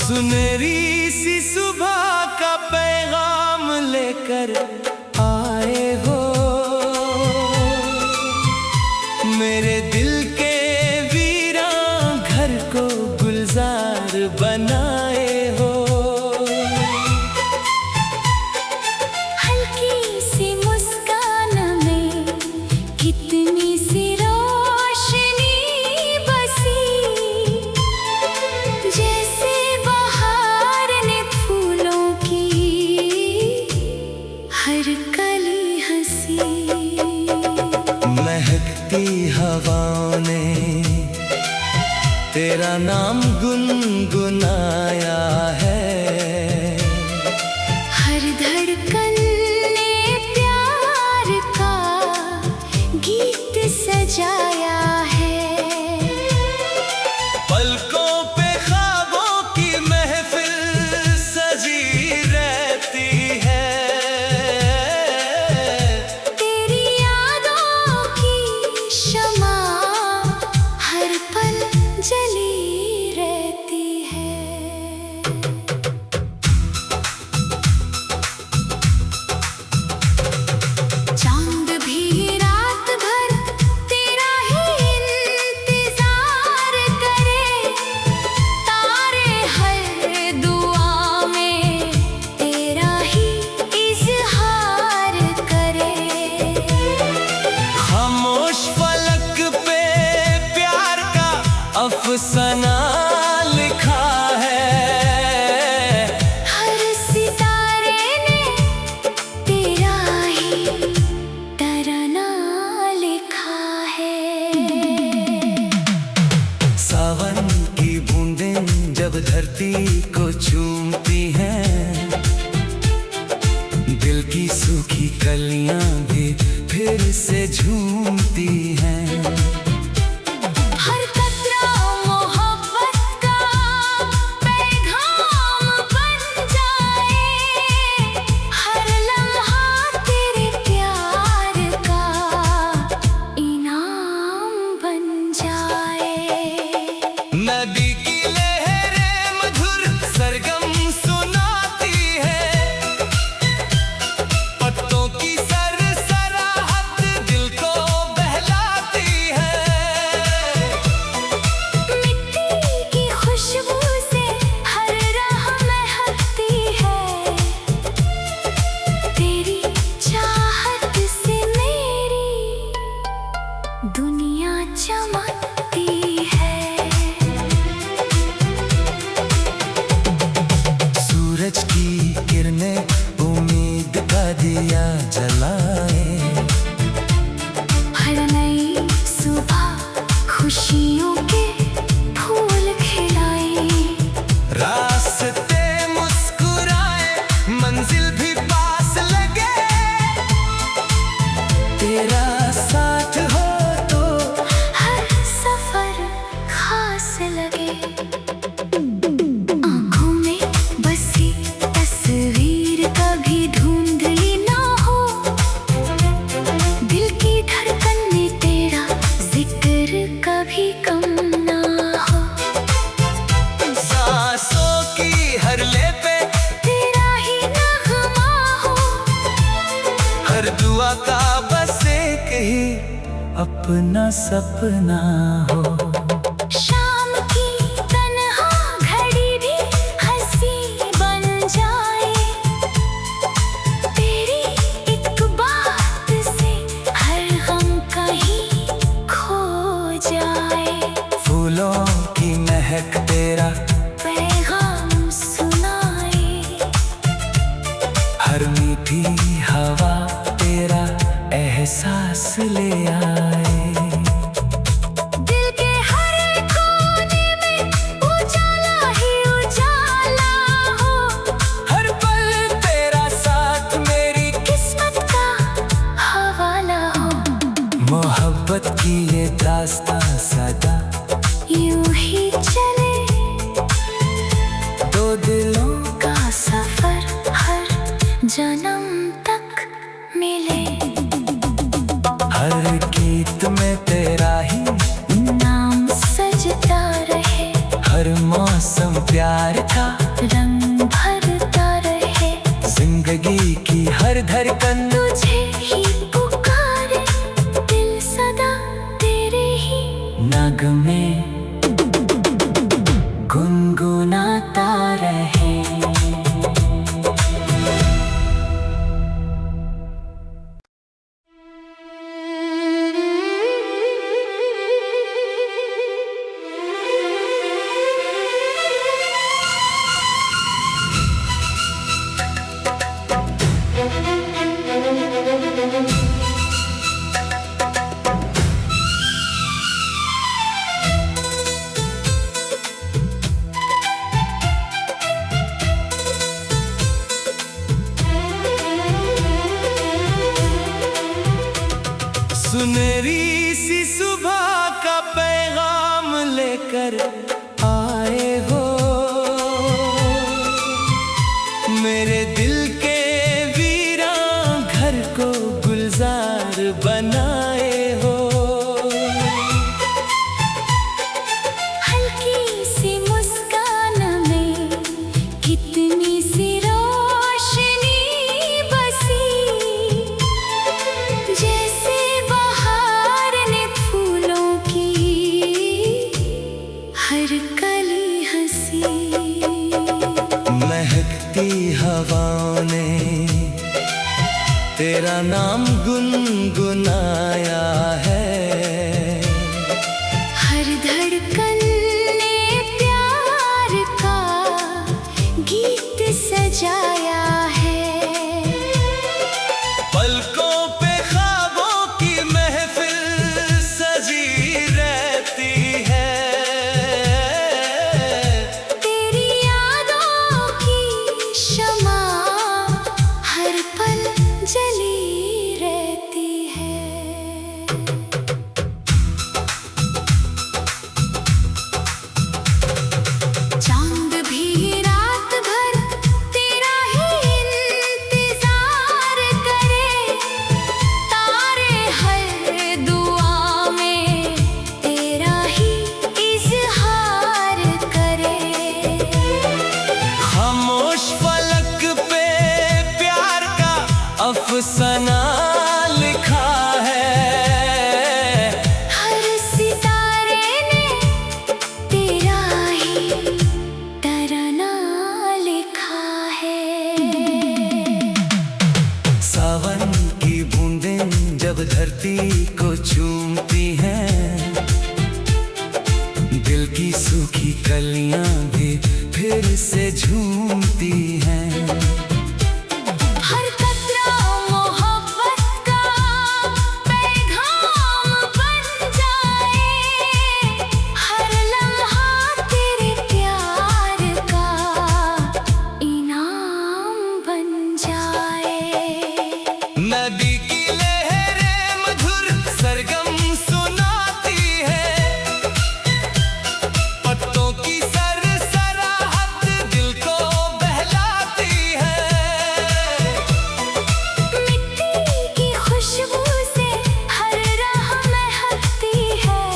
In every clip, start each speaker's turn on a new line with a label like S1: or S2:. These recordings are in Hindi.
S1: सुनहरी सी सुबह का पैगाम लेकर आए हो, मेरे दिल के वीरान घर को गुलजार बनाए हो।
S2: हल्की सी मुस्कान में कितनी सी रोशनी बसी, जैसे बहार ने फूलों की हर कली हंसी।
S1: महकती हवाओं ने तेरा नाम गुनगुनाया है,
S2: हर धड़कन ने प्यार का गीत सजाया है।
S1: पलकों पे ख्वाबों की महफिल सजी रहती है,
S2: तेरी यादों की शमा हर पल जली रहती है। चांद भी रात भर तेरा ही इंतजार करे, तारे हर दुआ में तेरा ही इजहार करे।
S1: खामोश फलक पे प्यार का अफसाना लिखा है,
S2: हर सितारे ने तेरा ही तराना लिखा है।
S1: सावन की बूंदें जब धरती को चूमती हैं, दिल की सूखी कलियां भी फिर से झूमती हैं।
S2: हर कतरा मोहब्बत का पैगाम बन जाए, हर लम्हा तेरे प्यार का इनाम बन जाए।
S1: नदी की लहरें मधुर सरगम सुनाती है, पत्तों की सरसराहट दिल को बहलाती है।
S2: मिट्टी की खुशबू से हर राह महकती है, तेरी चाहत से मेरी दुनिया चमकती है।
S1: सूरज की किरणें उम्मीद का दिया जलाए,
S2: हर नई सुबह खुशियों के फूल खिलाए।
S1: रास्ते मुस्कुराए मंजिल भी पास लगे, तेरा साथ हो तो
S2: हर सफर खास लगे। आँखों में बसी तस्वीर कभी धुंधली ना हो, दिल की धड़कन में तेरा जिक्र कभी कम ना हो।
S1: सांसों की हर ले पे
S2: तेरा ही नगमा हो,
S1: हर दुआ का बस एक ही अपना सपना हो।
S2: शाम की तन्हा घड़ी भी हंसी बन जाए, तेरी एक बात से हर गम कहीं खो जाए।
S1: फूलों की महक तेरा
S2: पैगाम सुनाए,
S1: हर मीठी हवा तेरा एहसास ले आए।
S2: दिल के हर कोने में उजाला ही उजाला हो,
S1: हर पल तेरा साथ मेरी
S2: किस्मत का हवाला हो।
S1: मोहब्बत की ये दास्तां सदा
S2: यूं ही चले
S1: हर मौसम प्यार का
S2: रंग भरता रहे,
S1: जिंदगी की हर धड़कन
S2: तुझे ही पुकारे, दिल सदा तेरे ही
S1: नगमे गुनगुनाता रहे। सुनहरी सी सुबह का पैगाम लेकर आए हो, मेरे दिल के वीरान घर को गुलजार बनाए हो।
S2: हल्की सी मुस्कान में कितनी सी रोशनी बसी, जैसे बहार ने फूलों की हर कली हंसी।
S1: महकती हवाओं ने तेरा नाम गुनगुनाया है,
S2: हर धड़कन ने प्यार का गीत सजाया है।
S1: पलकों पे ख्वाबों की महफिल सजी रहती है,
S2: तेरी यादों की शमा हर पल जली रहती है। चांद भी रात भर तेरा ही इंतजार करे, तारे हर दुआ में तेरा ही इज़हार करे।
S1: खामोश फलक पे प्यार का अफसाना लिखा है,
S2: हर सितारे ने तेरा ही तराना लिखा है।
S1: सावन की बूंदें जब धरती को चूमती हैं, दिल की सूखी कलियां भी फिर से झूमती हैं।
S2: हर कतरा मोहब्बत का पैगाम बन जाए, हर लम्हा तेरे प्यार का इनाम बन जाए।
S1: नदी की लहरें मधुर सरगम सुनाती है, पत्तों की सरसराहट दिल को बहलाती है।
S2: मिट्टी की खुशबू से हर राह महकती है,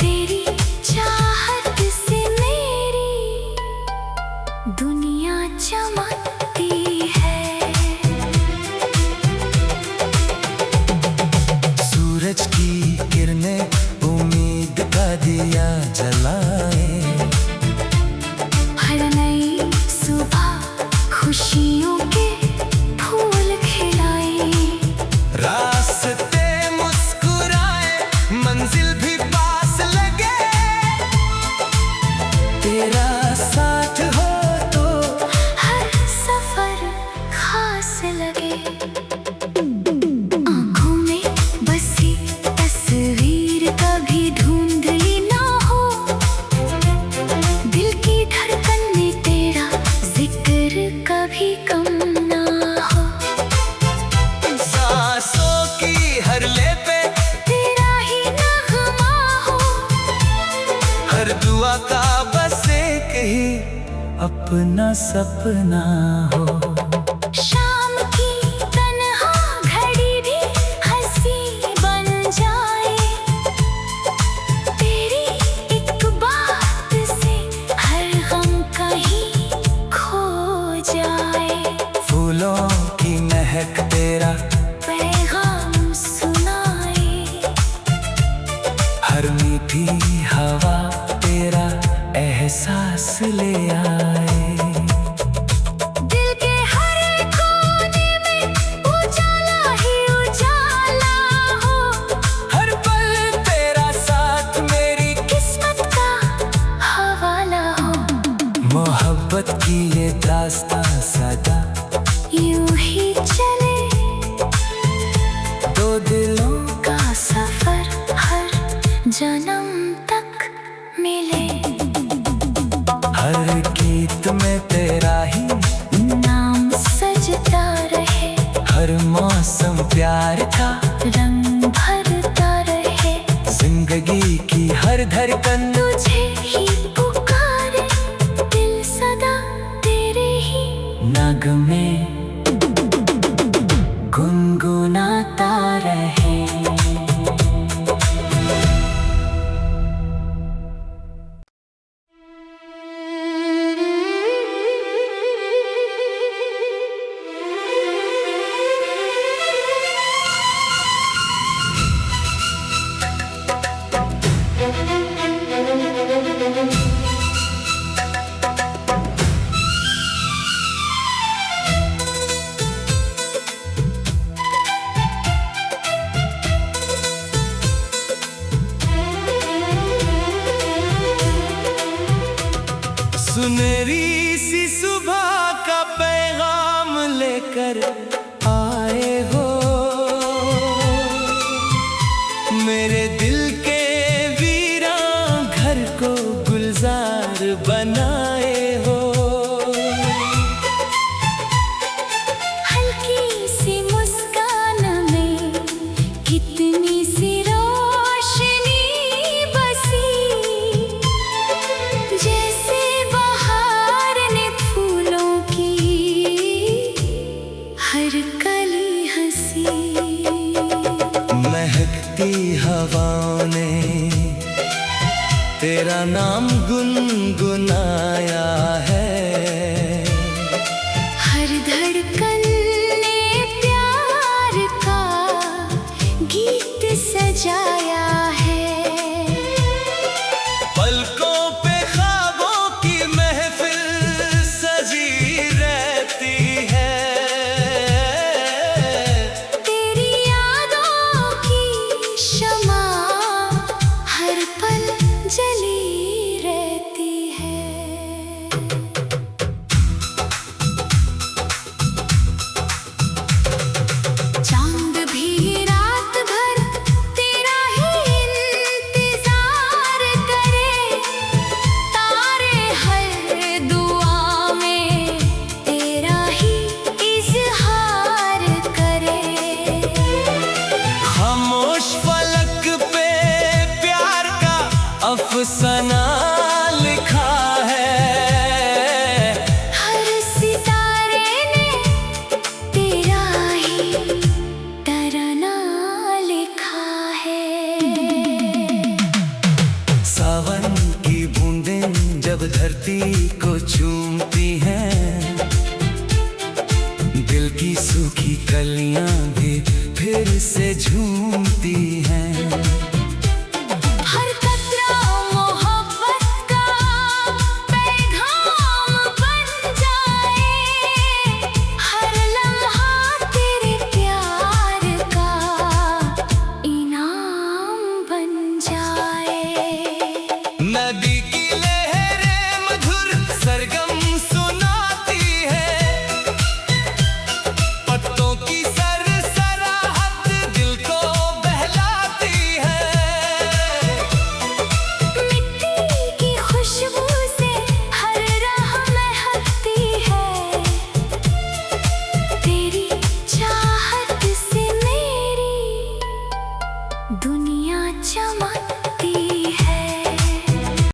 S2: तेरी चाहत से मेरी दुनिया चमकती है।
S1: सूरज की किरणें उम्मीद का दिया जलाए,
S2: हर नई सुबह खुशियों के फूल खिलाए।
S1: रास्ते मुस्कुराए, मंजिल भी पास लगे, तेरा साथ हो तो
S2: हर सफर खास लगे। आँखों में बसी तस्वीर कभी धुंधली ना हो, दिल की धड़कन में तेरा जिक्र कभी कम ना हो।
S1: सांसों की हर ले पे
S2: तेरा ही नगमा हो,
S1: हर दुआ का बस एक ही अपना सपना हो।
S2: शाम की तन्हा घड़ी भी हंसी बन जाए, तेरी एक बात
S1: मोहब्बत की ये दास्तां सदा
S2: यूं ही चले,
S1: दो दिलों
S2: का सफर हर जन्म तक मिले।
S1: हर गीत में तेरा ही
S2: नाम सजता रहे,
S1: हर मौसम प्यार का
S2: रंग भरता रहे।
S1: जिंदगी की हर धड़कन
S2: तुझे ही पुकारे, दिल सदा तेरे ही
S1: नगमे गुनगुनाता रहे। सुनहरी सी सुबह का पैगाम लेकर आए हो, मेरे दिल के वीरान घर को गुलजार बनाए हो।
S2: हल्की सी मुस्कान में कितनी सी रोशनी बसी, जैसे बहार ने फूलों की हर कली हंसी।
S1: महकती हवाओं ने तेरा नाम गुनगुनाया है,
S2: हर धड़कन ने प्यार का गीत सजाया है।
S1: पलकों पे ख्वाबों की महफिल सजी रहती है।
S2: तेरी यादों की शमा हर पल जली रहती है। चांद भी रात भर तेरा ही इंतजार करे, तारे हर दुआ में तेरा ही इज़हार करे।
S1: खामोश फलक पे प्यार का अफसाना लिखा है,
S2: हर सितारे ने तेरा ही तराना लिखा है।
S1: सावन की बूंदें जब धरती को चूमती हैं, दिल की सूखी कलियां भी फिर से झूमती हैं।
S2: हर कतरा मोहब्बत का पैगाम बन जाए, हर लम्हा तेरे प्यार का इनाम बन जाए।
S1: नदी की लहरें मधुर सरगम सुनाती है, पत्तों की सरसराहट दिल को बहलाती है।
S2: मिट्टी की खुशबू से हर राह महकती है, तेरी चाहत से मेरी दुनिया चमकती